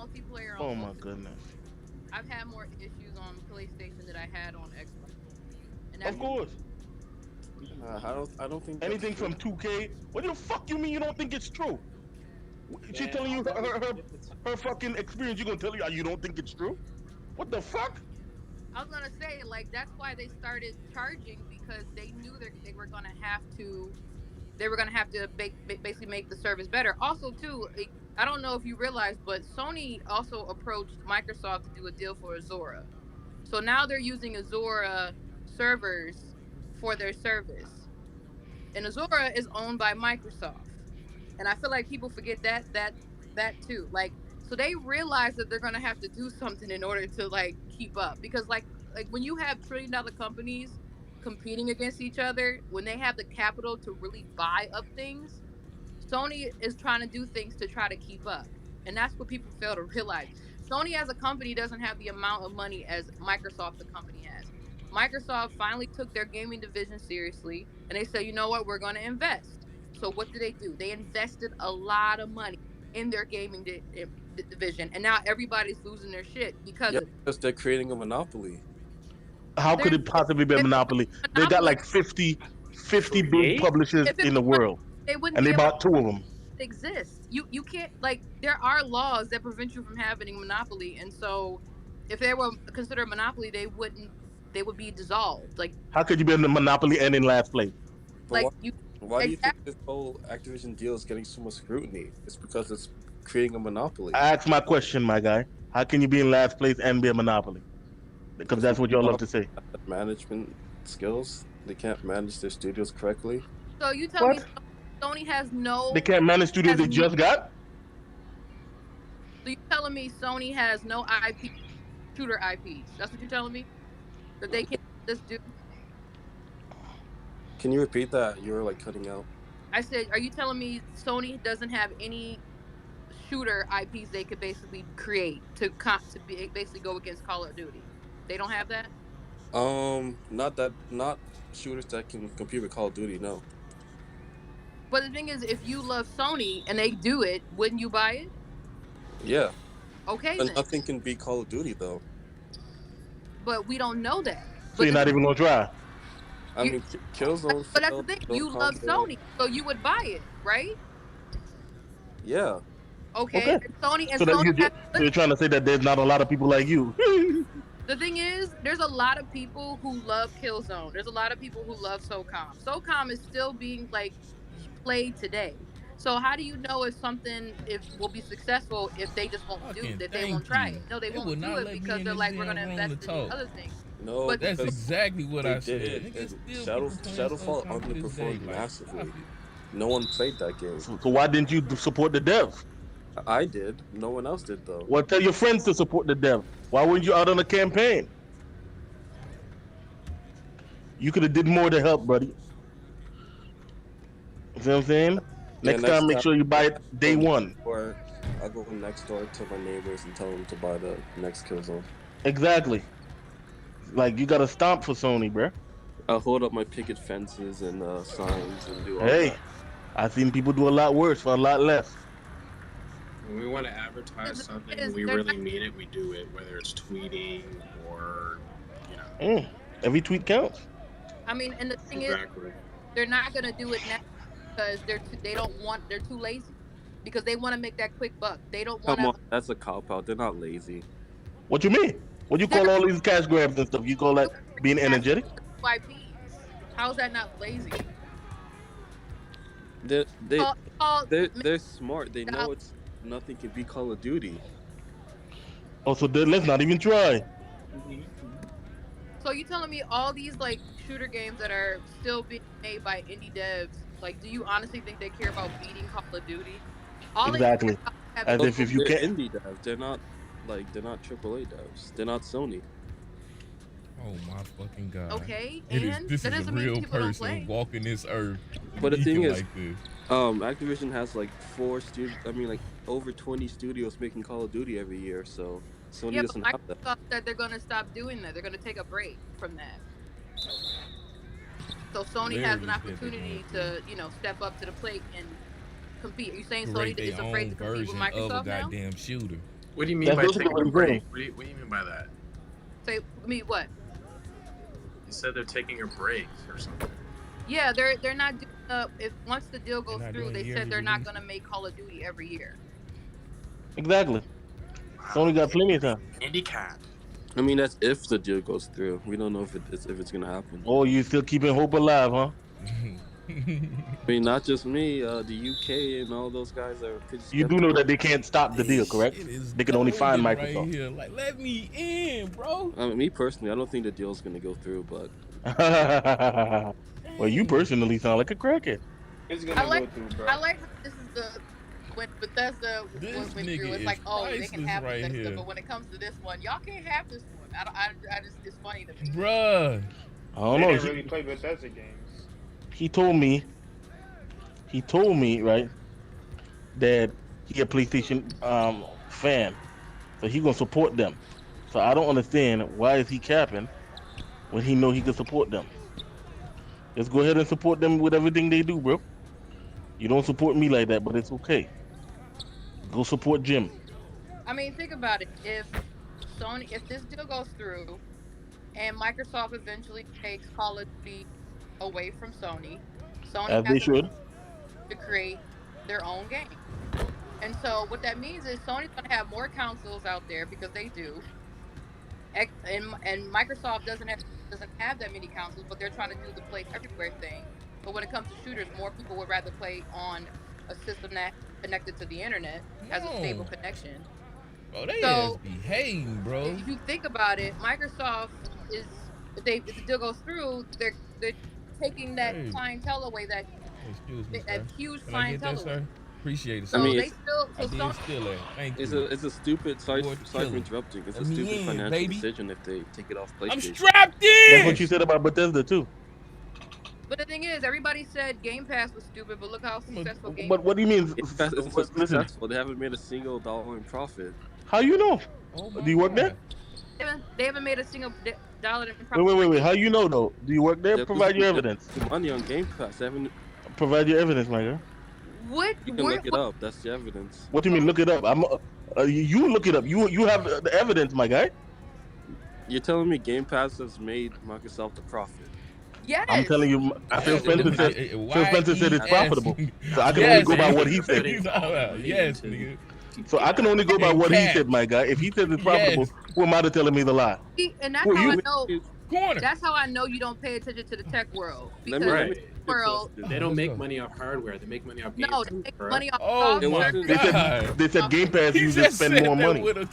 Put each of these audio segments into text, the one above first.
multiplayer on Oh both. my goodness. I've had more issues on PlayStation than I had on Xbox, and Of that's course. I don't think that's Anything true. from 2K. What the fuck you mean you don't think it's true? She's Man, telling I'll you tell you if it's her fucking experience. You gonna tell you don't think it's true? What the fuck? I was gonna say like that's why they started charging because they knew they were gonna have to basically make the service better. Also, too, I don't know if you realize, but Sony also approached Microsoft to do a deal for Azura. So now they're using Azura servers for their service, and Azura is owned by Microsoft. And I feel like people forget that too. Like, so they realize that they're gonna have to do something in order to like keep up because like when you have $1 trillion companies competing against each other, when they have the capital to really buy up things, Sony is trying to do things to try to keep up. And that's what people fail to realize. Sony as a company doesn't have the amount of money as Microsoft the company has. Microsoft finally took their gaming division seriously and they said, you know what, we're going to invest. So what did they do? They invested a lot of money in their division. And now everybody's losing their shit because Yeah, of it. because they're creating a monopoly. How could They're, it possibly be a if it monopoly? was a They got monopoly, like 50 big create. publishers if it in the was, world, they wouldn't and be they able to bought two of them. exist. You can't like there are laws that prevent you from having monopoly, and so if they were considered a monopoly, they would be dissolved. How could you be in the monopoly and in last place? But Like you why do you think exactly. this whole Activision deal is getting so much scrutiny? It's because it's creating a monopoly. I asked my question, my guy. How can you be in last place and be a monopoly? Because Because that's what y'all none love of to say. them have management skills. They can't manage their studios correctly. So you tell me What? Sony has They no can't manage studios has they no. just got? So you telling me Sony has no IP shooter IPs? That's what you're telling me that they can't just do. Can you repeat that? You were like cutting out. I said, are you telling me Sony doesn't have any shooter IPs they could basically create basically go against Call of Duty? They don't have that. Not shooters that can compete with Call of Duty. No. But the thing is, if you love Sony and they do it, wouldn't you buy it? Yeah, Okay, but then. nothing can beat Call of Duty though. But we don't know that. So But you're the not thing even gonna try. I you, mean, Killzone but that's the failed. thing. So You love failed. Sony, so you would buy it, right? Yeah. Okay, Okay. and Sony So that has. so you're trying to say that there's not a lot of people like you. The thing is, there's a lot of people who love Killzone. There's a lot of people who love SOCOM. SOCOM is still being like played today. So how do you know if something if will be successful if they just won't do Fucking if they won't thank try you. it? No, they They would won't do not it let me because in they're this like we're damn gonna room to invest in these talk. other things. No, But That's because exactly what they I said. did, Niggas and still people playing Shadowfall SOCOM to this day. underperformed Like, stop massively. it. No one played that game. So why didn't you support the dev? I did. No one else did though. Well, tell your friends to support the dev. Why weren't you out on a campaign? You could have did more to help, buddy. You see what I'm saying? Yeah, Next time, next make time sure you buy I it go day next one. door, I go next door to my neighbors and tell them to buy the next Killzone. Exactly. Like you got to stomp for Sony, bruh. I'll hold up my picket fences and signs and do all Hey, that. I've seen people do a lot worse for a lot less. When we want to advertise the thing something, is, we they're really not. mean it. We do it, whether it's tweeting or, you know, Every tweet counts. I mean, and the thing is, exactly. they're not gonna do it now because they don't want they're too lazy because they want to make that quick buck. They don't want Come to. on, that's a cop out. They're not lazy. What you mean? What you They're call not all these cash grabs and stuff? You call that doing being cash energetic? YPs. How is that not lazy? They they Call they're smart. They know it's nothing can beat Call of Duty. Oh, so then let's not even try. So you telling me all these like shooter games that are still being made by indie devs, like do you honestly think they care about beating Call of Duty? All they care Exactly. about is having As No, if you they're can't. indie devs. They're not AAA devs. They're not Sony. Oh my fucking god. okay, It is and this that is a doesn't mean real people don't person play. walking this earth But the thing speaking is, like this. Activision has like like over 20 studios making Call of Duty every year. So Sony Yeah, but doesn't have that. Microsoft said they're going to stop doing that. They're going to take a break from that. So Sony has an Literally said they're going opportunity to to, step up to the plate and compete. Are you saying create Sony their is afraid own to compete with version of a Microsoft now? goddamn shooter. What do you mean That's by basically taking what a he's break? saying. What do you mean by that? Say me what? You said they're taking a break or something. Yeah, they're not doing if once the deal goes not through, doing they yearly said they're not release. gonna make Call of Duty every year. Exactly. Sony got plenty of time. Handicap. I mean, that's if the deal goes through. We don't know if it's gonna happen. Oh, you still keeping hope alive, huh? I mean, not just me. The UK and all those guys are pretty. You do know that they can't stop the deal, correct? Shit is They can only find golden Microsoft. right here. Like, let me in, bro. I mean, me personally, I don't think the deal's gonna go through, but Well, you personally sound like a crackhead. It's I gonna like go through, bro. I like how this is the when Bethesda This went nigga through. It's is like, oh, they can priceless have right Bethesda, here. but when it comes to this one, y'all can't have this one. I just it's funny to me. Bruh. I don't They know. didn't really play Bethesda games. He told me, right, that he a PlayStation fan, so he gonna support them. So I don't understand why is he capping when he know he can support them. Just go ahead and support them with everything they do, bro. You don't support me like that, but it's okay. Go support Jim. I mean, think about it. If this deal goes through, and Microsoft eventually takes Call of Duty away from Sony As they has should. to create their own game. And so what that means is Sony's gonna have more consoles out there because they do. And Microsoft doesn't have that many consoles, but they're trying to do the play everywhere thing. But when it comes to shooters, more people would rather play on a system that connected to the internet, has a stable No. connection. Bro, they So- ass be hating, bro. If you think about it, Microsoft is if the deal goes through, they're taking that Hey. clientele away, that Excuse me, that sir. huge Can I get clientele that, away. sir? Appreciate it, So sir. I mean, they still I so did Sony, steal it. Thank it's you. a stupid sorry Lord, for kill him. interrupting. It's a Let me stupid in, financial baby. decision if they take it off PlayStation. I'm strapped in. That's what you said about Bethesda too. but the thing is, everybody said Game Pass was stupid, but look how successful Game But what do you mean? It's fast, it's so Listen, successful. They haven't made a single dollar in profit. how you know? Oh my Do you work there? God. They haven't made a single dollar in profit. Wait. How you know though? Do you work there? They're Provide your losing evidence. money on Game Pass. They haven't. Provide your evidence, my girl. What? You can look it up. That's the evidence. What do you mean? Look it up. You look it up. You have the evidence, my guy. You're telling me Game Pass has made Microsoft a profit? Yes. I'm telling you. Phil Spencer said. Why Phil Spencer he said it's profitable. asking- So I can Yes, only go by nigga. what he said. He's all about- Yes, nigga. So I can only go by And what he Cat. said, my guy. If he says it's profitable, Yes. who am I to telling me the lie? And that's Well, how you- I know. Corner. That's how I know you don't pay attention to the tech world. Let Because me- Right. the world, They don't Let's make go. money off hardware. They make money off games. no, they make correct? money off Oh It my wasn't- They God. said they said Game Pass He users just spend said more that money. with a-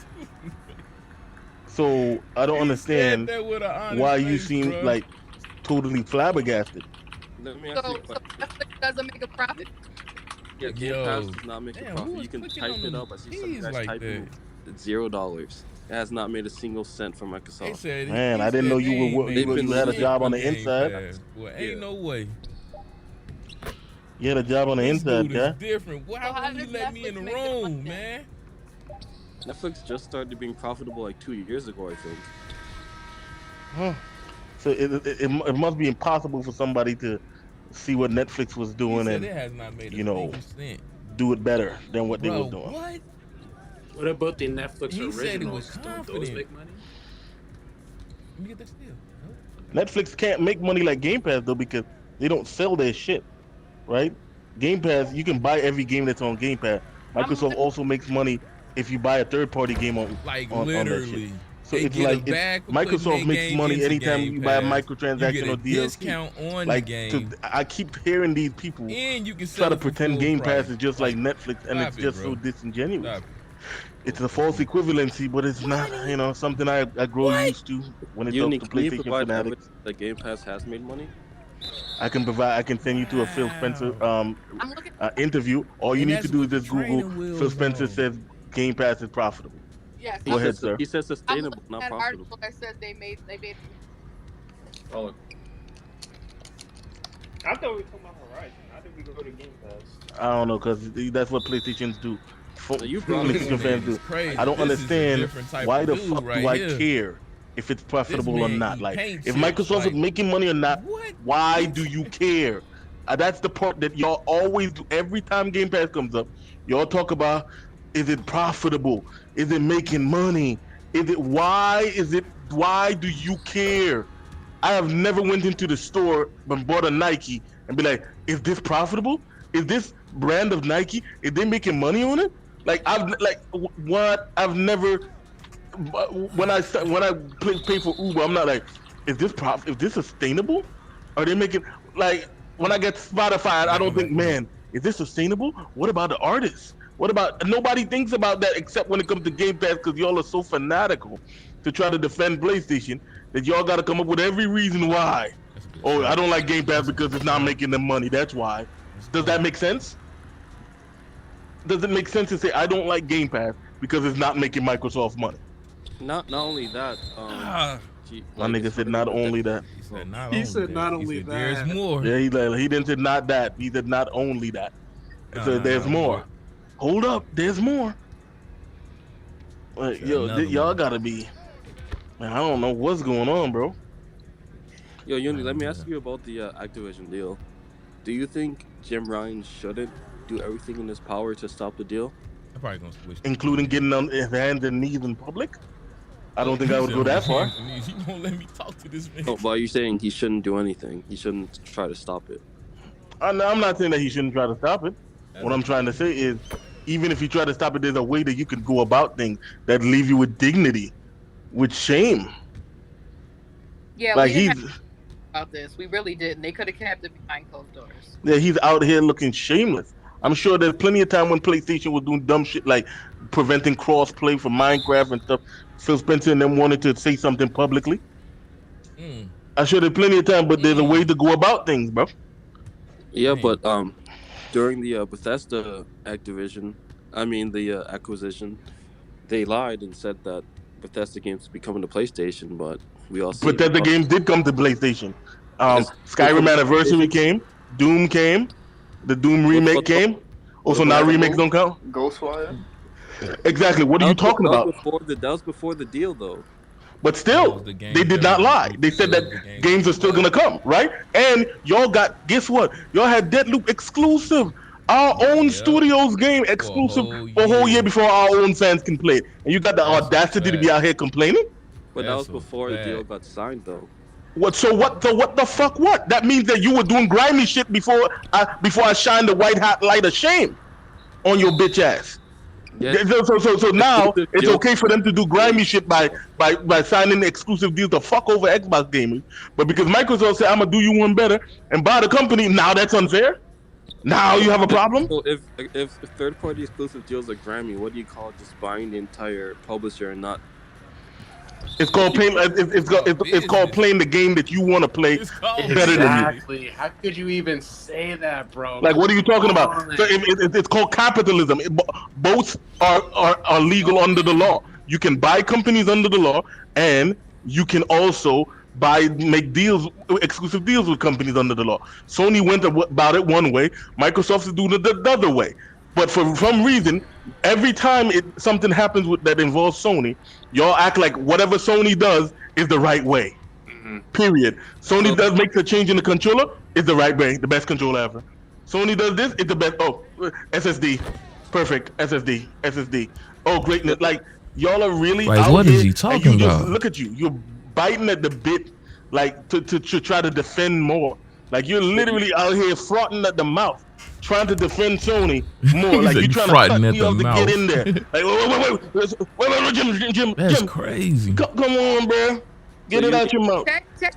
So I don't he understand said that with a honest why you face, seem bro. like totally flabbergasted. Let me ask you a So question. Netflix doesn't make a profit. Yeah, Game Yo. Pass does not make Damn, a who profit. was You can clicking type on it them up. I see some keys guys like typing $0. It has not made a single cent for They Microsoft. said, Man, he I didn't said know they you ain't were made you no had a shit job on for the Game inside. Pass. Well, ain't Yeah. no way. You had a job on the This inside, dude is guy. different. Why So how would you does let me in Netflix the make their money room, then? man? Netflix just started being profitable like 2 years ago, I think. Huh. So it must be impossible for somebody to see what Netflix was He doing said and it has not made a you know, single cent. do it better than what they Bro, was doing. what? What about the Netflix He said he was originals? Don't those confident. make money? Let me get that still. Nope. Netflix can't make money like Game Pass though because they don't sell their shit, right? Game Pass, you can buy every game that's on Game Pass. Microsoft also makes money if you buy a third-party game on Like on that shit. literally. So They it's get a like bag for putting Microsoft their makes game money into anytime Game you buy a Pass. microtransaction You get a or DLC. discount on Like the to, game, I keep hearing these people and you can try sell to it for pretend full Game price. Pass is just like Netflix, and stop it's it, just bro. so disingenuous. Stop it. It's a false equivalency, but it's not, you know, something I grow What? used to when it comes Unique, to can you PlayStation provide fanatics. evidence that Game Pass has made money? I can send you to a Phil Spencer I'm looking. interview. All you And need that's to do with is the just Google training wheels Phil Spencer on. says Game Pass is profitable. Yes. Go ahead, sir. He says I'm sustainable, looking not at an profitable. article that says they made. Oh, I thought we were talking about Horizon. I think we go to Game Pass. I don't know, because that's what PlayStations do. So you brought it PlayStation fans do. It's crazy. I don't This is a understand different type why of the dude fuck right do I here. care if it's profitable or man not. eat Like, paint if chips, Microsoft like- is making money or not, What? why do you care? That's the part that y'all always do. Every time Game Pass comes up, y'all talk about, is it profitable? Is it making money? Why do you care? I have never went into the store and bought a Nike and be like, is this profitable? Is this brand of Nike? Is they making money on it? I've never. When I pay for Uber, I'm not like, is this sustainable? Are they making, like, when I get Spotify, I don't think, man, is this sustainable? What about the artists? What about, nobody thinks about that except when it comes to Game Pass, because y'all are so fanatical to try to defend PlayStation that y'all got to come up with every reason why. Oh, I don't like Game Pass because it's not making them money. That's why. Does that make sense? Does it make sense to say I don't like Game Pass because it's not making Microsoft money? Not only that. My nigga said not only that. He said not only that. There's more. Yeah, he didn't say not that. He said not only that. He said there's more. Hold up, there's more. Y'all gotta be. Man, I don't know what's going on, bro. Yo, Uni, let me ask you about the Activision deal. Do you think Jim Ryan shouldn't do everything in his power to stop the deal? I'm probably gonna switch. Including getting on his hands and knees in public? I don't think I would go that far. You won't let me talk to this man. Oh, but are you saying he shouldn't do anything? He shouldn't try to stop it? I'm not saying that he shouldn't try to stop it. What I'm trying to say is, even if you try to stop it, there's a way that you can go about things that leave you with dignity, with shame. Yeah, like we didn't about this. We really didn't. They could have kept it behind closed doors. Yeah, he's out here looking shameless. I'm sure there's plenty of time when PlayStation was doing dumb shit like preventing cross-play for Minecraft and stuff. Phil Spencer and them wanted to say something publicly. I'm sure there's plenty of time, but there's a way to go about things, bro. Yeah, but during the Bethesda acquisition, they lied and said that Bethesda games would be coming to PlayStation, but we all see Bethesda games did come to PlayStation. Skyrim Anniversary came, Doom came, the Doom remake came. Also, now remakes don't count. Ghostwire. Exactly. What are you talking about? That was before the deal, though. But still, they did not lie. They said that games are still gonna come, right? And y'all got, guess what? Y'all had Deathloop exclusive, our own studio's game exclusive for a whole year before our own fans can play it. And you got the audacity to be out here complaining? But that was before the deal got signed, though. What? So what the fuck? What? That means that you were doing grimy shit before I shined the white hot light of shame on your bitch ass. Yeah. So now it's okay for them to do grimy shit by signing exclusive deals to fuck over Xbox gamers, but because Microsoft said I'm gonna do you one better and buy the company, now that's unfair. Now you have a problem. Well, if third-party exclusive deals are grimy, what do you call just buying the entire publisher and not? It's called playing. It's called playing the game that you want to play better than you. Exactly. How could you even say that, bro? Like, what are you talking about? So it's called capitalism. Both are legal under the law. You can buy companies under the law, and you can also make exclusive deals with companies under the law. Sony went about it one way. Microsoft is doing it the other way. But for some reason, every time something happens that involves Sony, y'all act like whatever Sony does is the right way. Period. Sony does make the change in the controller, it's the right way, the best controller ever. Sony does this, it's the best. Oh, SSD, perfect. SSD. Oh, greatness. Like, y'all are really like, out what here, is he talking about? Look at you. You're biting at the bit, like to try to defend more. Like, you're literally out here fronting at the mouth, trying to defend Sony more. Like, you're trying to cut me off to get in there. Like, wait, Jim. That's crazy. Come on, bro. Get it out your mouth.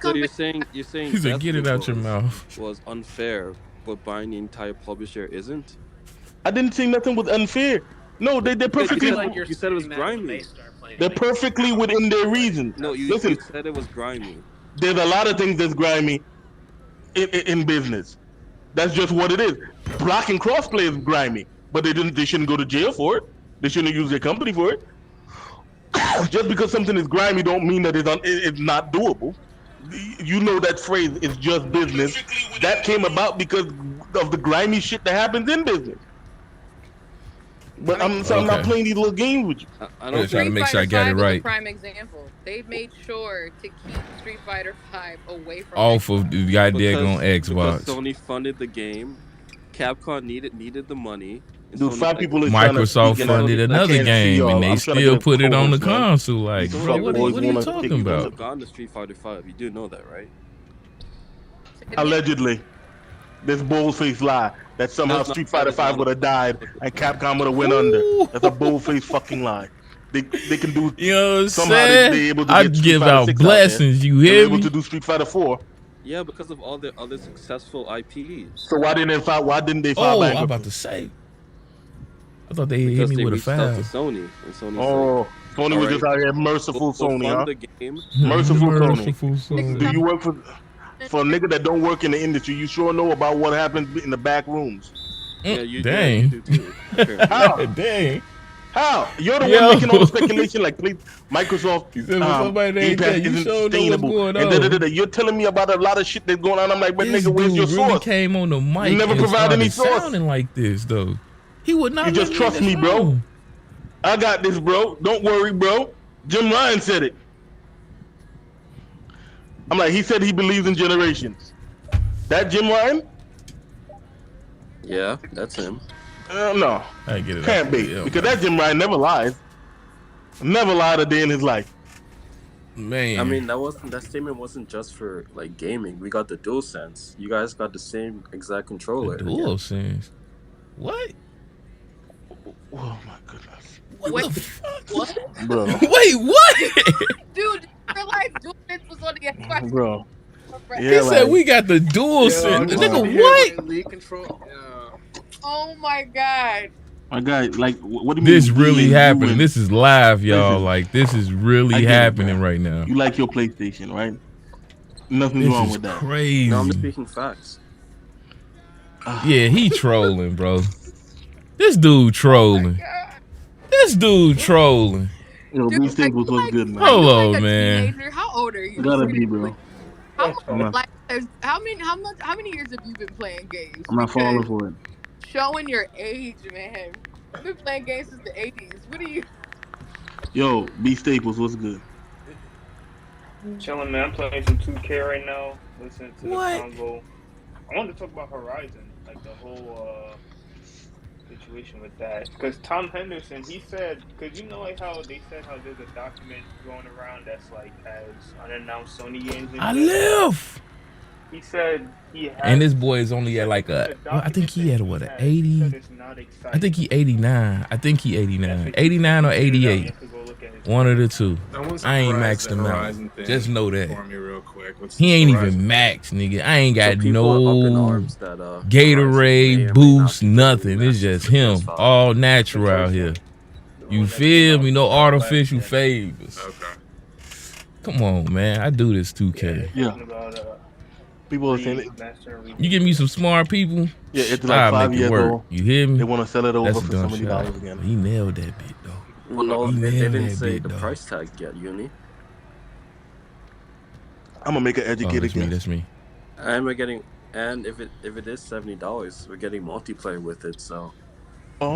So you're saying he said, get it out your mouth. Was unfair, but buying the entire publisher isn't? I didn't say nothing was unfair. No, they're perfectly. You said it was grimy. They're perfectly within their reason. No, you said it was grimy. There's a lot of things that's grimy in business. That's just what it is. Blocking crossplay is grimy, but they shouldn't go to jail for it. They shouldn't use their company for it. Just because something is grimy don't mean that it's not doable. You know that phrase is just business. That came about because of the grimy shit that happens in business. But I'm not playing these little games with you. I don't trying to make sure I got it right. Prime example. They made sure to keep Street Fighter V away from off of the goddamn on Xbox. Because Sony funded the game, Capcom needed the money, Dude, Sony, 5 like, people is trying to Microsoft speak, and I funded can't another see game, y'all. and they I'm trying to still get put it on the co-host, man. console. Like, These bro, what boys are you wanna talking kick each about? other. have gone to Street Fighter 5. You do know that, right? Allegedly, this bold-faced lie that somehow That's not Street Fighter fair. 5 would have died and Capcom would have went under. That's a bold-faced fucking lie. They can do You know what I'm somehow saying? they able to I get Street give Fighter out 6 blessings. You out there. They're hear able me? to do Street Fighter 4. Yeah, because of all the other successful IPs. So why didn't they file Oh, I'm bankruptcy? about to say. I thought they hit Because me they with a reached out to foul. Sony, and Sony's Oh, Sony was Alright. just out here merciful we'll Sony, fund huh? the game. Merciful Sony. Merciful Sony. Do you work for a nigga that don't work in the industry? You sure know about what happens in the back rooms. Yeah, you Dang. do too. Apparently. How? Dang. How? You're the Yo. one making all the speculation, like please, Microsoft He said, when somebody Game ain't Pass there, you isn't sure know what's sustainable. going And on. da-da-da-da. You're telling me about a lot of shit that's going on. I'm like, but This nigga, where's dude your really source? came on the mic never and provide any started source. sounding like this, though. He would not You just let trust in me, this bro. room. I got this, bro. Don't worry, bro. Jim Ryan said it. I'm like, he said he believes in generations. That Jim Ryan? Yeah, that's him. No, I get it. can't be. Yeah, Because that Jim Ryan never lies. Never lied a day in his life. man. I mean, that statement wasn't just for like gaming. We got the DualSense. You guys got the same exact controller. the dual sense. What? Oh my goodness. What Wait. the fuck? What? Bro. Wait, what? Dude, did you realize DualSense was on the Xbox? Bro. He Yeah, said like, we got the dual sense. wow. Nigga, what? Elite control. Yeah. Oh my god. my guy, like, what do you mean? This really you happening. and- This is live, y'all. Listen, Like, this is I really get it, happening bro. right now. You like your PlayStation, right? Nothing's This wrong is with that. crazy. No, I'm just speaking facts. Yeah, he trolling, bro. This dude trolling. God. This dude trolling. Yo, Dude, these staples was like, good, man. Hold you on, like a man. teenager? How old are you? Gotta be, bro. How, I'm not- like, how many years have you been playing games? I'm not falling Because for it. showing your age, man. You've been playing games since the 80s. What are you? Yo, B Staples, what's good? Chilling, man. I'm playing some 2K right now. Listening to What? the convo. I wanted to talk about Horizon, like the whole situation with that. Because Tom Henderson, he said, because you know, like how they said how there's a document going around that's like has unannounced Sony games. And I shit? live. He said he had. And this boy is only at like a, well, I think he had what, an 80? I think he 89. I think he 89. 89 or 88. One of the two. I ain't maxed him out. Just know that. For me real quick. What's He this ain't Horizon? even maxed, nigga. I ain't got people are up in no arms that, Horizon may Gatorade, or may not boost, be nothing. It's remastered just for him. PS5. All natural out here. You feel me? No artificial favors. Okay. Come on, man. I do this 2K. Yeah. People are saying it. You give me some smart people, Yeah, it's like I'll 5 make it years work. old. You hear They me? want to sell it over That's a for dumb $70 shot. again. He nailed that bit, though. Well, no, He they nailed didn't that say bit, the though. price tag yet, Uni. I'm gonna make an Oh, educated that's me. guess. That's me. And we're getting, and if it is $70, we're getting multiplayer with it. So Oh,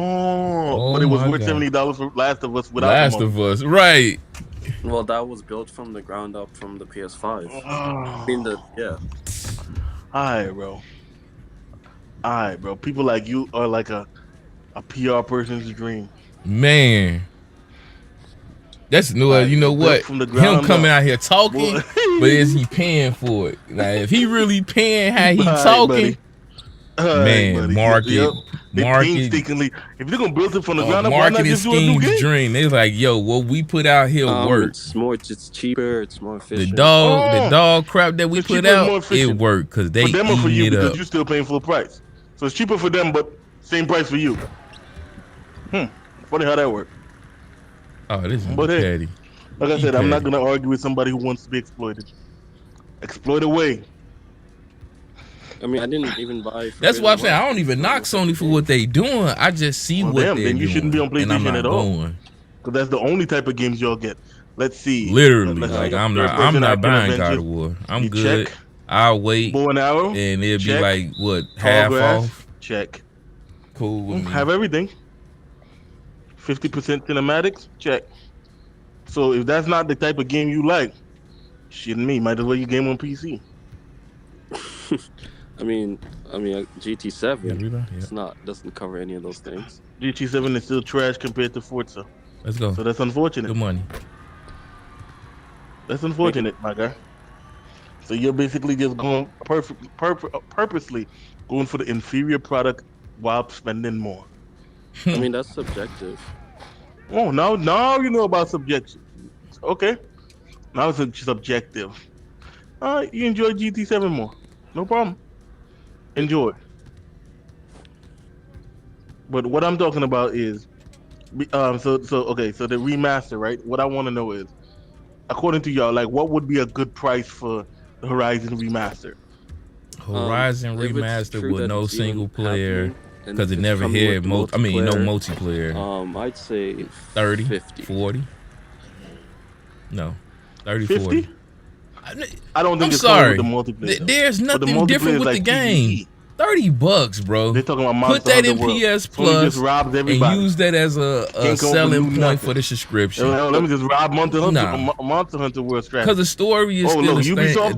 Oh but it was my worth God. $70 for Last of Us without Last the of Us, right? well, that was built from the ground up from the PS5. Oh. I mean, yeah. Alright, bro. Alright, bro. People like you are like a PR person's dream. Man, that's no. Like, You know built what? from the Him ground coming up. out here talking, Boy. but is he paying for it? Like, if he really paying how he Alright, talking, buddy. Alright, man, buddy. market, Yep. They market, painstakingly. If they're gonna build it from the ground up, why not marketing just do a new schemes game? dream. They like, yo, what we put out here works. It's cheaper. It's more The efficient. dog crap that we It's put cheaper and more out, it efficient. worked because they For them or for you eat it because up. you're still paying full price. So it's cheaper for them, but same price for you. Funny how that works. Oh, this is But hey, petty. Like I He said, I'm not petty. gonna argue with somebody who wants to be exploited. Exploit away. I mean, I didn't even buy. That's why I'm saying I don't even knock Sony for what they doing. I just see Well, what damn, they're then you doing, shouldn't be on and I'm PlayStation not at all. going. Because that's the only type of games y'all get. Let's see. Literally, Let's like see. I'm First-person not action buying God adventure. of War. I'm You good. check. I'll wait, Bow and arrow. and it'll be Check. like what Tall half grass. off. Check. Cool with me. Have everything. 50% cinematics. Check. So if that's not the type of game you like, shitting me, might as well you game on PC. I mean, GT7. Yeah, we know, yeah. It's not doesn't cover any of those things. GT7 is still trash compared to Forza. Let's go. So that's unfortunate. Good money. That's unfortunate, my guy. So you're basically just going purposely going for the inferior product while spending more. I mean, that's subjective. Oh, now you know about subjection. Okay. Now it's subjective. You enjoy GT7 more. No problem. Enjoy. But what I'm talking about is, so the remaster, right? What I want to know is, according to y'all, like, what would be a good price for the Horizon remaster? Horizon remaster with no single player, because it never had no multiplayer. I'd say 30, 50. 40. No, 30, 50? 40. I don't think I'm it's sorry. With the multiplayer. There's nothing different with like the game. $30, bro. They're talking about Put that in PS Plus and use that as a selling point for the subscription. Let me just rob Monster Hunter World strategy. Because the story is still the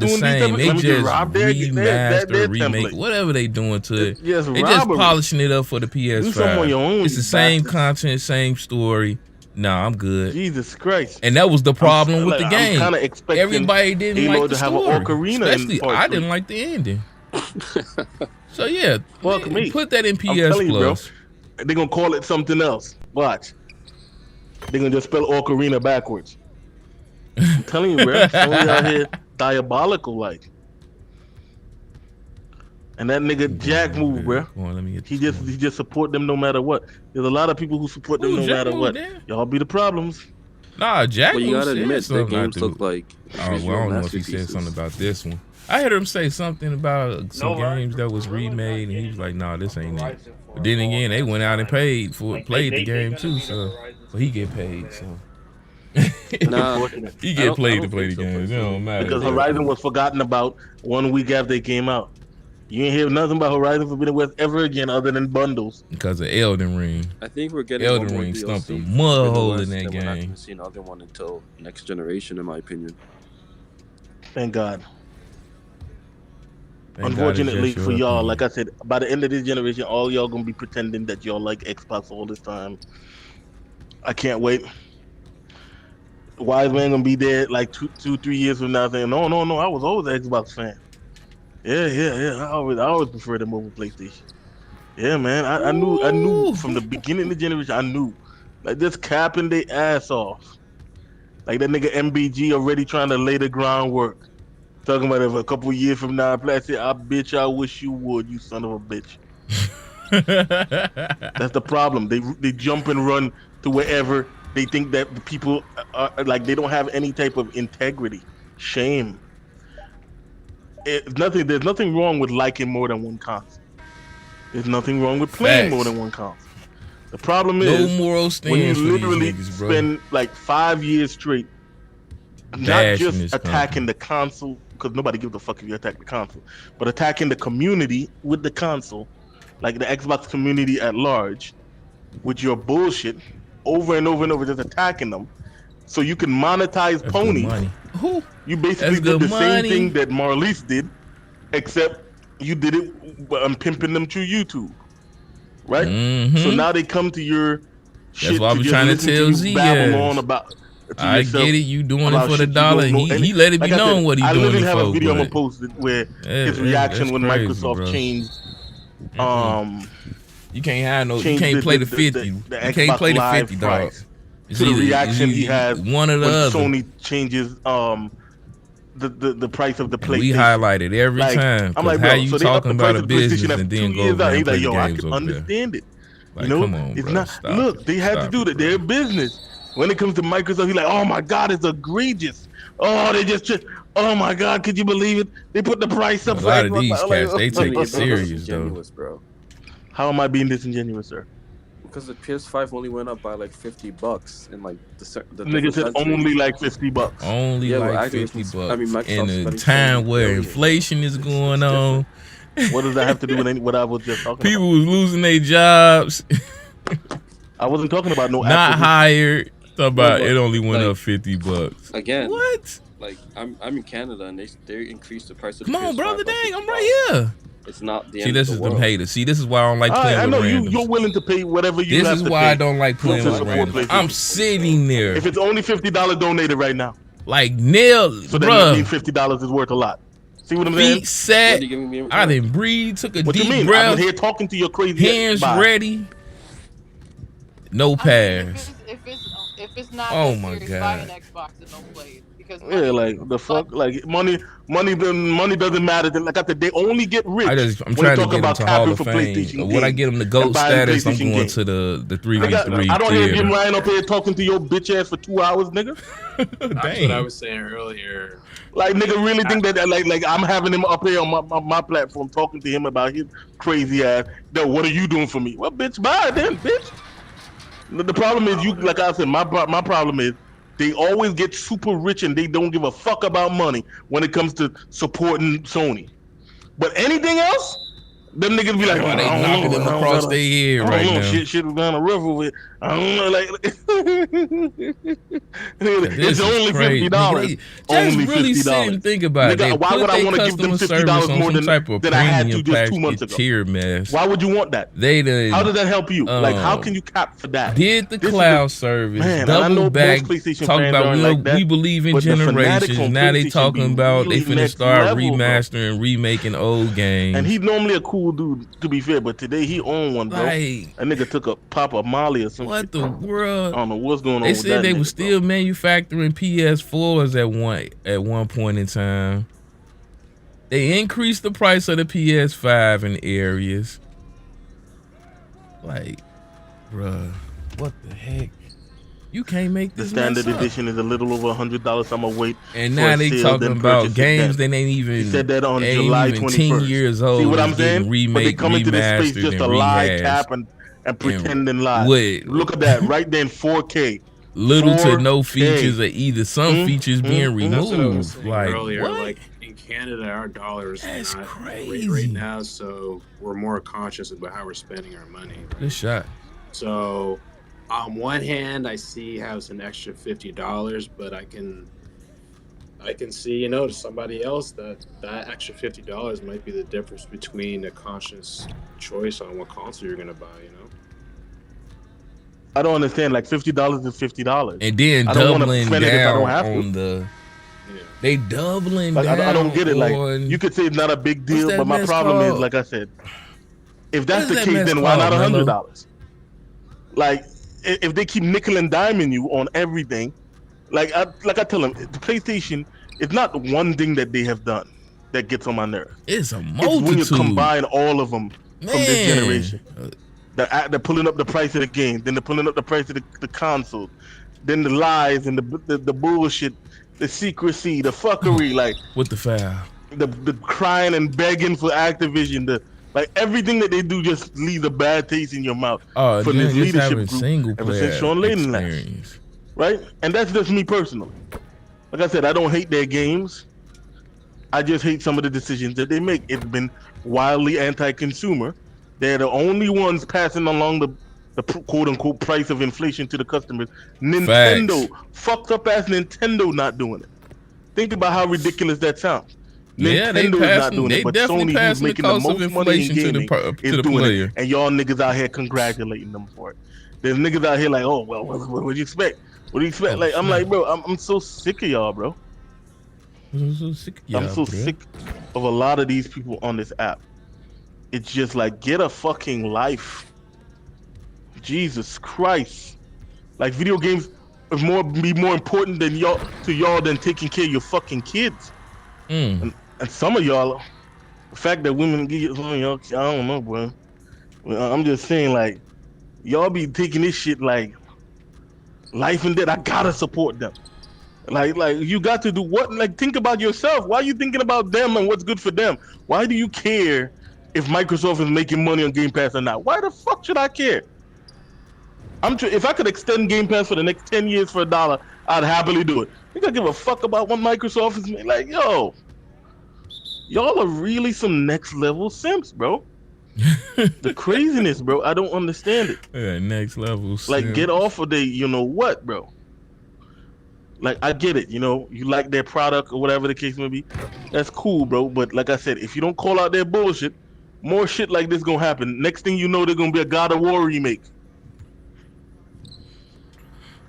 same. They just remaster, remake, whatever they doing to it. They just polishing it up for the PS5. It's the same content, same story. Nah, I'm good. Jesus Christ. And that was the problem with the game. Everybody didn't like the story. Especially, I didn't like the ending. So yeah, put that in PS Plus. They're gonna call it something else. Watch. They're gonna just spell Ocarina backwards. I'm telling you, bro. Sony out here diabolical like. And that nigga Jack move, bro. He just support them no matter what. There's a lot of people who support them no matter what. Y'all be the problems. Nah, Jack. Well, you gotta admit, the games look like. Oh, well, I don't know if he said something about this one. I heard him say something about some games that was remade, and he was like, "Nah, this ain't it." But then again, they went out and played the game too, so he get paid. So he get paid to play the game. It don't matter because Horizon was forgotten about 1 week after they came out. You ain't hear nothing about Horizon Forbidden West ever again, other than bundles. Because of Elden Ring. I think we're getting Elden Ring stumped a mud hole in that game. We're not going to see another one until next generation, in my opinion. Thank God. Unfortunately for y'all, like I said, by the end of this generation, all y'all gonna be pretending that y'all like Xbox all this time. I can't wait. Wise man gonna be there like 2-3 years from now saying, no, I was always an Xbox fan. Yeah. I always preferred them over PlayStation. Yeah, man. I knew from the beginning of the generation. I knew, like, just capping their ass off. Like that nigga MBG already trying to lay the groundwork. Talking about it a couple of years from now, I said, I wish you would, you son of a bitch. That's the problem. They jump and run to wherever they think that the people are like, they don't have any type of integrity. Shame. There's nothing wrong with liking more than one console. There's nothing wrong with playing more than one console. The problem is when you literally spend like 5 years straight not just attacking the console, because nobody gives a fuck if you attack the console, but attacking the community with the console, like the Xbox community at large, with your bullshit over and over and over, just attacking them, so you can monetize ponies. You basically did the same thing that Marlies did, except you did it pimping them through YouTube, right? So now they come to your shit. That's what I was trying to tell Z. I get it, you doing it for the dollar. He let it be known what he doing it for. I literally have a video I'm gonna post where his reaction when Microsoft changed. You can't have no. You can't play the 50. You can't play the 50, dog. To the reaction he has one or the other. Sony changes the price of the PlayStation. We highlight it every time. I'm like, how you talking about a business and then go over and play the I games can understand it. Like, come on, it's bro. not. Look, they had to do that. They're a business. When it comes to Microsoft, he's like, oh my God, it's egregious. Oh, they just, oh my God, could you believe it? They put the price up. A lot of these cats, they take it serious, though. Bro. How am I being disingenuous, sir? Because the PS5 only went up by like $50 in like the nigga said only like $50. Only like $50. I mean, in a time where inflation is going on. What does that have to do with what I was just talking about? People was losing their jobs. I wasn't talking about not hired. Talk about it only went up $50. Again. What? Like I'm in Canada and they increased the price of Come on, brother, dang, I'm right here. It's not the See, end this of is the them world. haters. See, this is why I don't like playing I with know randoms. you're willing to pay whatever you This have is to why pay I don't like playing to with support randoms. PlayStation. I'm sitting there. If it's only $50 donated right now, Like, nail, so then that means bruh. $50 is worth a lot. See what I'm saying? Feet set. What are you giving me in I return? didn't breathe, took a What you deep mean? breath. I'm here talking to your crazy Hands Bye. ready. No pass. If it's not Oh that my serious, buy an God. Xbox and don't play it. Because Yeah, like the fuck, like money doesn't matter. Like I said, they only get rich. I'm when trying they to talk get him about to Hall capping of for Fame. PlayStation When I games get him to GOAT and buying status, I'm PlayStation going games. to the Nigga, 3v3 I don't hear Jim theater. Ryan up here talking to your bitch ass for 2 hours, nigga. That's what I Dang. was saying earlier. Like nigga really think that like I'm having him up here on my platform talking to him about his crazy ass. Yo, what are you doing for me? Well, bitch, buy it then, bitch. The problem is you, like I said, my problem is they always get super rich and they don't give a fuck about money when it comes to supporting Sony. But anything else, them niggas be like, Why I they don't knocking know, them I don't across know. their head I right don't know, now? shit was kind of rough with it. I don't know, like This it's is only crazy. $50. Nigga, just Only really sit $50. and think about it. Nigga, They why put would I their want to give them customer $50 service on more some type of than I had to premium just 2 months package ago? tier mess. Why would you want that? They done How did that help you? Like, how can you cap for that? did the This is cloud the- service, Man, and I know double most back, PlayStation talk fans about aren't we, like that, we believe in but the fanatics generations. on Now they PlayStation talking be about they really finna next start level, bro. remastering, remaking old games. And he's normally a cool dude, to be fair, but today he owned one, bro. like, That nigga took a pop of Molly or something. what the I world? don't know what's going on They with said that they nigga, were still manufacturing PS4s at one point in time. They increased the price of the PS5 in areas. Like, bruh, what the heck? You can't make The this standard mess up. edition is a little over $100. I'ma wait. And for now a they sale, talking then about purchase it games then. that ain't He even said that on ain't July even 21st. 10 years old. See what I'm It's getting saying? remake, But they come into this space remastered, just to and lie, rehashed. cap, and pretend and lie. What? Look at that right there in 4K. Little to no 4K. features, or either some features being That's what I was removed. saying Like, earlier. what? Like in Canada, our dollars That's are not great crazy. right now, so we're more conscious about how we're spending our money. Good shot. So, on one hand, I see how it's an extra $50, but I can see, to somebody else that extra $50 might be the difference between a conscious choice on what console you're gonna buy. I don't understand. Like $50 is $50. And then I don't wanna doubling spend it if I down don't have to. on the. Yeah. They doubling Like down. I don't get it. Like on, you could say it's not a big deal, that but my mess problem is, called? like I said, if that's is the that case, mess then why not called, Mello? $100? Like if they keep nickel and diming you on everything, like I tell them, the PlayStation, it's not one thing that they have done that gets on my nerves. It's a It's when you multitude. combine all of them from this Man. generation. They're pulling up the price of the game, then they're pulling up the price of the console, then the lies and the bullshit, the secrecy, the fuckery, like With the foul. the crying and begging for Activision, like everything that they do just leaves a bad taste in your mouth. Oh, For then this just leadership having group single ever player since Sean Layden left. experience. Right? And that's just me personally. Like I said, I don't hate their games. I just hate some of the decisions that they make. It's been wildly anti-consumer. They're the only ones passing along the quote-unquote price of inflation to the customers. Nintendo, fucked up ass Nintendo not doing it. Think about how ridiculous that sounds. Yeah, they Nintendo is not passing. doing They it, but definitely Sony, who's passing the making the cost of most money in inflation to gaming, the is doing player. it. And y'all niggas out here congratulating them for it. There's niggas out here like, oh, well, what do you expect? What do you expect? Oh, like, I'm shit. like, bro, I'm so sick of y'all, bro. I'm so sick of I'm y'all, so bruh. sick of a lot of these people on this app. It's just like, get a fucking life. Jesus Christ. Like, video games be more important than y'all than taking care of your fucking kids. Mm. And some of y'all, the fact that women get some of y'all, I don't know, bro. I'm just saying, like, y'all be taking this shit like life and death. I gotta support them. Like you got to do what? Like, think about yourself. Why are you thinking about them and what's good for them? Why do you care if Microsoft is making money on Game Pass or not? Why the fuck should I care? If I could extend Game Pass for the next 10 years for $1, I'd happily do it. Think I give a fuck about what Microsoft is making? Like, yo, y'all are really some next level simps, bro. The craziness, bro. I don't understand it. Yeah, next level. Like, sim. get off of you know what, bro. Like, I get it, you like their product or whatever the case may be. That's cool, bro. But like I said, if you don't call out their bullshit, more shit like this gonna happen. Next thing you know, there's gonna be a God of War remake,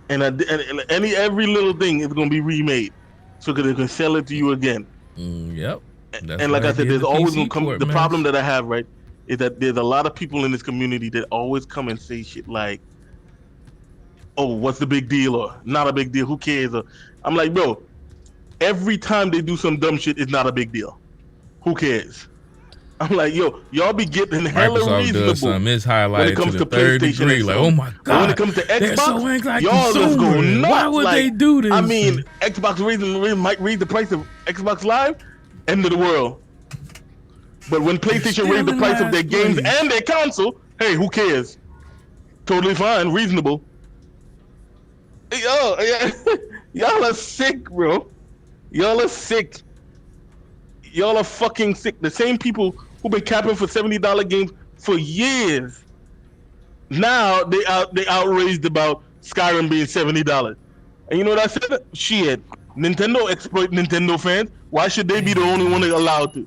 and every little thing is gonna be remade, so they can sell it to you again. Yep. And like I said, there's always gonna come. The problem that I have, right, is that there's a lot of people in this community that always come and say shit like, "Oh, what's the big deal?" or "Not a big deal. Who cares?" Or I'm like, bro, every time they do some dumb shit, it's not a big deal. Who cares? I'm like, yo, y'all be getting hella reasonable when it comes to PlayStation. Like, oh my god! When it comes to Xbox, y'all just go nuts. Why would they do this? I mean, Xbox might raise the price of Xbox Live, end of the world. But when PlayStation raised the price of their games and their console, hey, who cares? Totally fine, reasonable. Yo, y'all are sick, bro. Y'all are sick. Y'all are fucking sick. The same people who've been capping for $70 games for years, now they outraged about Skyrim being $70. And you know what I said? Shit, Nintendo exploit Nintendo fans. Why should they be the only one allowed to?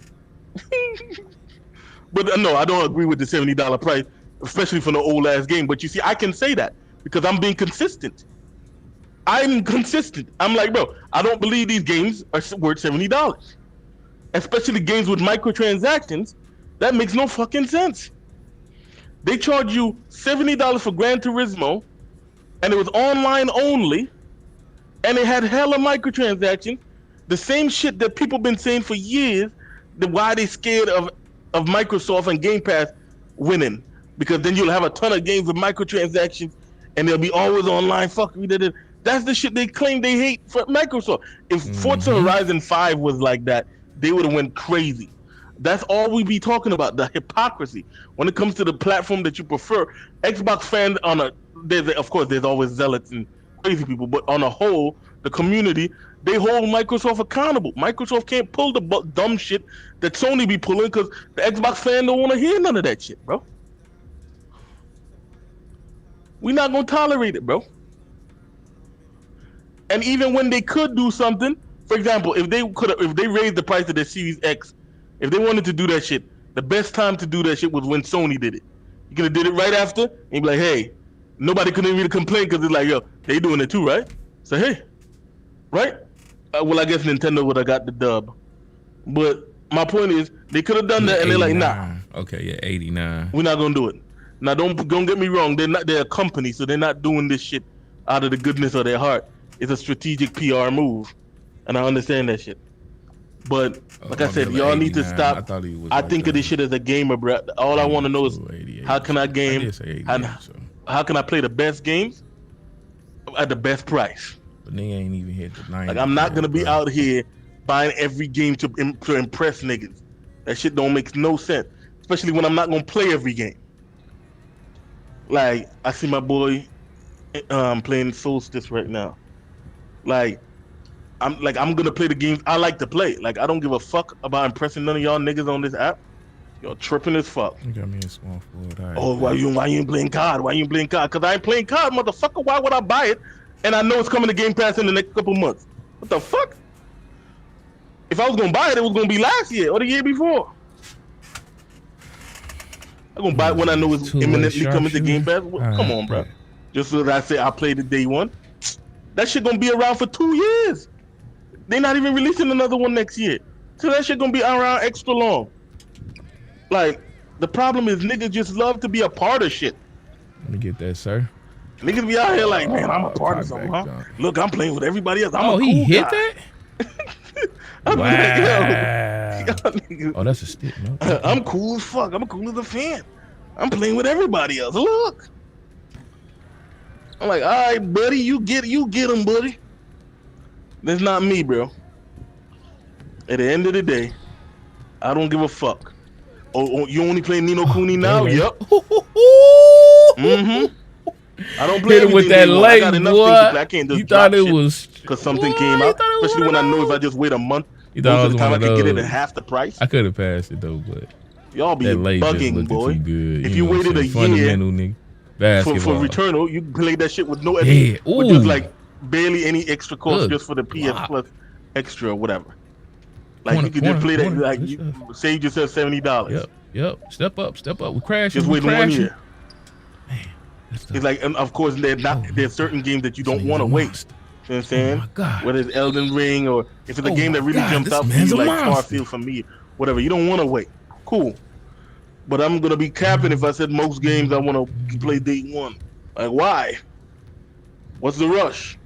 But no, I don't agree with the $70 price, especially for the old ass game. But you see, I can say that because I'm being consistent. I'm consistent. I'm like, bro, I don't believe these games are worth $70. Especially games with microtransactions. That makes no fucking sense. They charge you $70 for Gran Turismo, and it was online only, and it had hella microtransactions. The same shit that people been saying for years, why they scared of Microsoft and Game Pass winning. Because then you'll have a ton of games with microtransactions, and they'll be always online. Fuck me. That's the shit they claim they hate for Microsoft. If Forza Horizon 5 was like that, they would have went crazy. That's all we be talking about, the hypocrisy. When it comes to the platform that you prefer, Xbox fans of course, there's always zealots and crazy people, but on a whole, the community, they hold Microsoft accountable. Microsoft can't pull the dumb shit that Sony be pulling because the Xbox fan don't want to hear none of that shit, bro. We're not going to tolerate it, bro. And even when they could do something, for example, if they raised the price of their Series X, if they wanted to do that shit, the best time to do that shit was when Sony did it. You could have did it right after, and be like, hey, nobody couldn't even complain because it's like, yo, they doing it too, right? So hey, right? Well, I guess Nintendo would have got the dub, but my point is they could have done that, and they're like, nah. Okay, yeah, 89. We're not gonna do it. Now, don't get me wrong. They're a company, so they're not doing this shit out of the goodness of their heart. It's a strategic PR move. And I understand that shit. But like I said, y'all need to stop. I think of this shit as a gamer, bro. All I want to know is how can I game? How can I play the best games at the best price? But they ain't even hit the 90. Like I'm not gonna be out here buying every game to impress niggas. That shit don't make no sense. Especially when I'm not gonna play every game. Like I see my boy playing Solstice right now. I'm gonna play the games I like to play. Like I don't give a fuck about impressing none of y'all niggas on this app. Y'all tripping as fuck. You got me a small foot. Right. Oh, why you ain't playing COD? Why you ain't playing COD? Cause I ain't playing COD, motherfucker. Why would I buy it? And I know it's coming to Game Pass in the next couple months. What the fuck? If I was gonna buy it, it was gonna be last year or the year before. I'm gonna buy it when I know it's imminently coming to Game Pass. Come on, bro. Just so that I say I played it day one. That shit gonna be around for 2 years. They're not even releasing another one next year. So that shit gonna be around extra long. Like, the problem is niggas just love to be a part of shit. Let me get that, sir. Niggas be out here like, man, I'm a part of something, huh? Look, I'm playing with everybody else. I'm a cool he hit guy. that? Wow. Oh, that's a stick, no? I'm cool as fuck. I'm cool as a fan. I'm playing with everybody else. Look. I'm like, all right, buddy, you get him, buddy. That's not me, bro. At the end of the day, I don't give a fuck. Oh, you only play Nino Kuni now? Yep. I don't play him with that leg, boy. I can't just you thought it was because something came out. Especially when I know if I just wait a month, you thought most of the time I can get it at half the price. I could have passed it though, but y'all be bugging, boy. Good. If you waited a year for Returnal, you played that shit with no extra, with just like barely any extra cost, just for the PS Plus extra or whatever. Like you could just play that, like you saved yourself $70. Yep. Step up. We crashing. Just waiting 1 year. Man, it's like, and of course, there's certain games that you don't want to wait. You know what I'm saying? Oh my God. Whether it's Elden Ring or if it's a game that really jumps out for you, like Starfield for me, whatever. You don't want to wait. Cool. But I'm gonna be capping if I said most games I want to play day one. Like, why? What's the rush?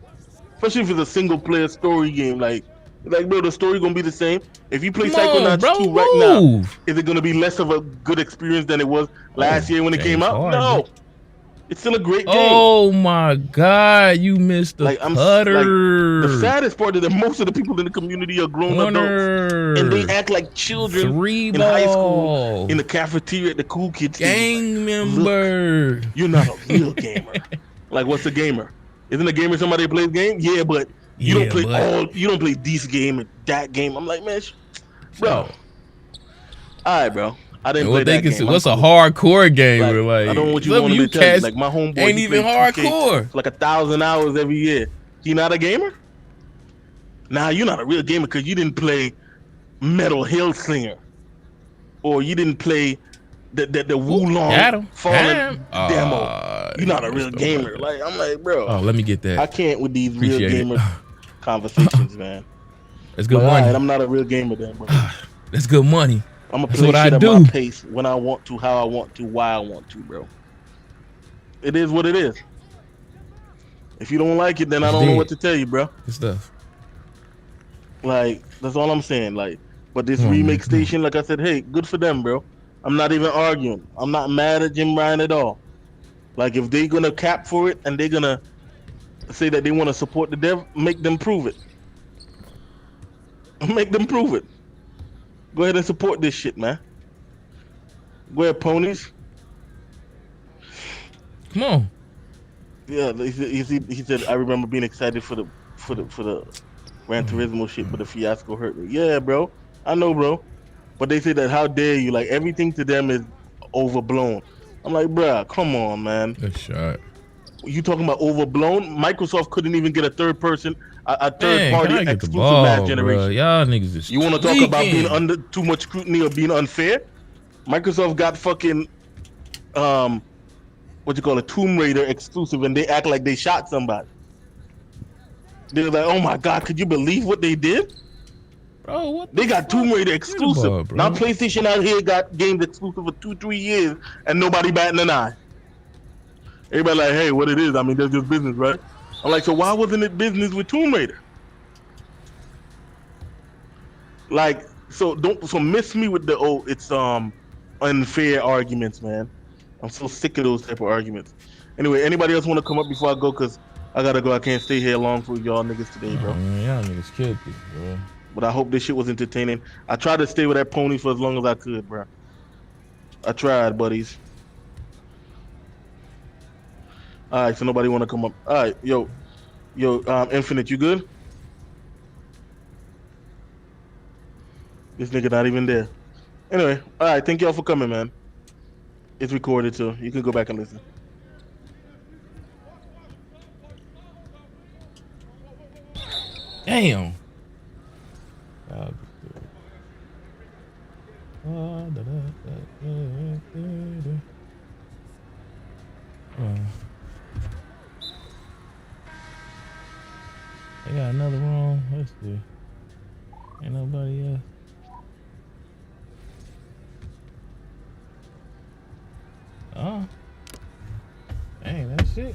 Especially if it's a single player story game. Like bro, the story gonna be the same. If you play Psychonauts 2 right now, is it gonna be less of a good experience than it was last year when it came out? No. It's still a great game. Oh my God, you missed the putter. The saddest part is that most of the people in the community are grown adults, and they act like children in high school, in the cafeteria at the cool kids. Gang member. You're not a real gamer. Like, what's a gamer? Isn't a gamer somebody that plays games? Yeah, but you don't play you don't play this game and that game. I'm like, man, bro. All right, bro. I didn't play that game. What's a hardcore game? Like, I don't know what you want me to tell you. Like, my homeboy ain't even hardcore. For like 1,000 hours every year. He not a gamer? Nah, you're not a real gamer because you didn't play Metal Hellslinger, or you didn't play the Wulong Fallen demo. You're not a real gamer. Like, I'm like, bro. Oh, let me get that. I can't with these real gamer conversations, man. That's good money. I'm not a real gamer then, bro. That's good money. I'm gonna play shit at my pace, when I want to, how I want to, why I want to, bro. It is what it is. If you don't like it, then I don't know what to tell you, bro. Good stuff. Like, that's all I'm saying. Like, but this remake station, like I said, hey, good for them, bro. I'm not even arguing. I'm not mad at Jim Ryan at all. Like, if they're gonna cap for it and they're gonna say that they want to support the dev, make them prove it. Make them prove it. Go ahead and support this shit, man. Go ahead, ponies. Come on. Yeah, he said I remember being excited for the Gran Turismo shit, but the fiasco hurt me. Yeah, bro. I know, bro. But they say that how dare you? Like, everything to them is overblown. I'm like, bruh, come on, man. Good shot. You talking about overblown? Microsoft couldn't even get a third party exclusive last generation. Bro. Y'all niggas is You want to talk about being under too much scrutiny or being unfair? Microsoft got fucking Tomb Raider exclusive, and they act like they shot somebody. They're like, oh my God, could you believe what they did? Bro, what they got Tomb Raider exclusive. Now PlayStation out here got games exclusive for 2-3 years and nobody batting an eye. Everybody like, hey, what it is? I mean, that's just business, right? I'm like, so why wasn't it business with Tomb Raider? Like, so miss me with the it's unfair arguments, man. I'm so sick of those type of arguments. Anyway, anybody else want to come up before I go? Cause I gotta go. I can't stay here long for y'all niggas today, bro. Y'all niggas killed me, bro. But I hope this shit was entertaining. I tried to stay with that pony for as long as I could, bro. I tried, buddies. All right, so nobody want to come up. All right, yo, Infinite, you good? This nigga not even there. Anyway, all right, thank y'all for coming, man. It's recorded, so you can go back and listen. Damn. They got another room. Let's see. Ain't nobody else. Oh. Dang, that's it.